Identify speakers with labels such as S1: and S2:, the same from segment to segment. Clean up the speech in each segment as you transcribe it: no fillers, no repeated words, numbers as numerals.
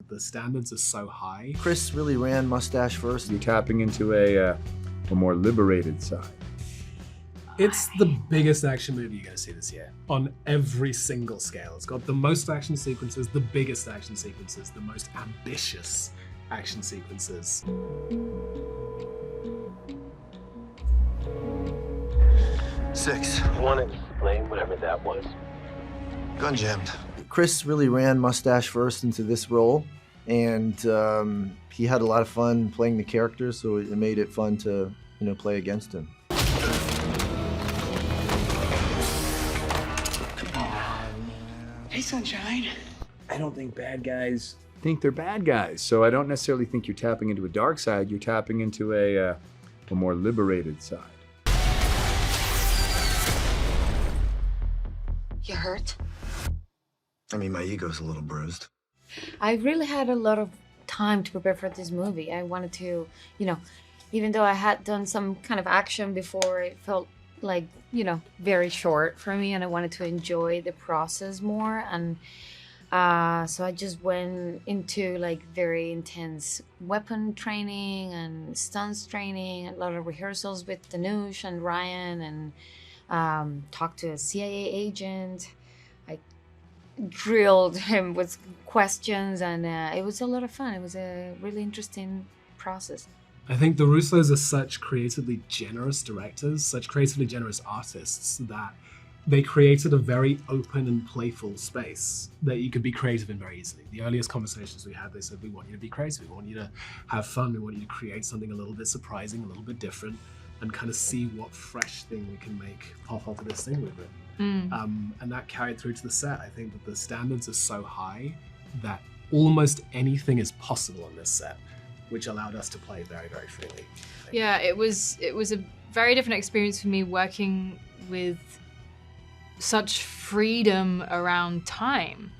S1: the standards are so high.
S2: Chris really ran mustache first.
S3: You're tapping into a more liberated side.
S1: It's the biggest action movie you're going to see this year on every single scale. It's got the most action sequences, the biggest action sequences, the most ambitious action sequences.
S4: Six.
S5: Want to explain whatever that was?
S4: Gun jammed.
S2: Chris really ran mustache first into this role, and he had a lot of fun playing the character, so it made it fun to, play against him.
S6: Hey, Sunshine.
S3: I don't think bad guys think they're bad guys, so I don't necessarily think you're tapping into a dark side. You're tapping into a more liberated side.
S7: You hurt?
S4: I mean, my ego's a little bruised.
S7: I really had a lot of time to prepare for this movie. I wanted to, even though I had done some kind of action before, it felt like, very short for me, and I wanted to enjoy the process more. And so I just went into like very intense weapon training and stunts training, a lot of rehearsals with Danush and Ryan, and talked to a CIA agent. I drilled him with questions, and it was a lot of fun. It was a really interesting process.
S1: I think the Russos are such creatively generous directors, such creatively generous artists, that they created a very open and playful space that you could be creative in very easily. The earliest conversations we had, they said, we want you to be creative, we want you to have fun, we want you to create something a little bit surprising, a little bit different, and kind of see what fresh thing we can make pop off of this thing we've written. And that carried through to the set. I think that the standards are so high that almost anything is possible on this set, which allowed us to play very, very freely.
S8: Yeah, it was a very different experience for me working with such freedom around time.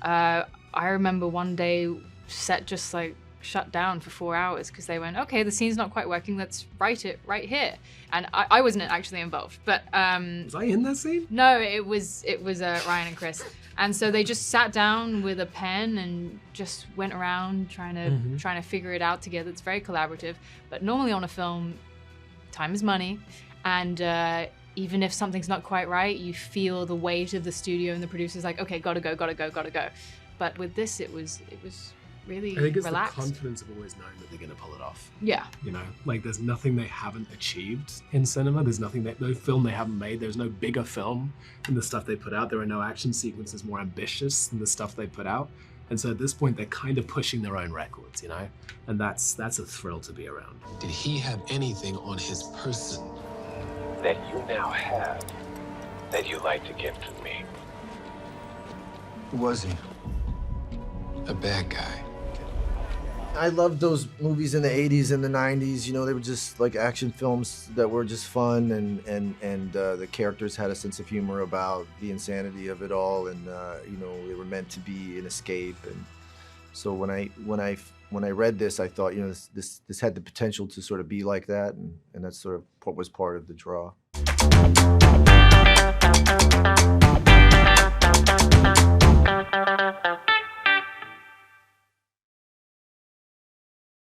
S8: I remember one day set just like shut down for 4 hours because they went, okay, the scene's not quite working, let's write it right here. And I wasn't actually involved, but
S1: was I in that scene?
S8: No, it was Ryan and Chris. And so they just sat down with a pen and just went around trying to figure it out together. It's very collaborative, but normally on a film, time is money, and even if something's not quite right, you feel the weight of the studio and the producers like, okay, gotta go. But with this, it was really
S1: I think it's
S8: relaxed.
S1: the confidence of always knowing that they're going to pull it off.
S8: Yeah.
S1: Like there's nothing they haven't achieved in cinema. There's no film they haven't made. There's no bigger film than the stuff they put out. There are no action sequences more ambitious than the stuff they put out. And so at this point, they're kind of pushing their own records, And that's a thrill to be around.
S5: Did he have anything on his person that you now have that you'd like to give to me?
S4: Who was he?
S5: A bad guy.
S2: I loved those movies in the 80s and the 90s. They were just like action films that were just fun, and the characters had a sense of humor about the insanity of it all, and they were meant to be an escape. And so when I read this, I thought, this had the potential to sort of be like that, and that's sort of what was part of the draw.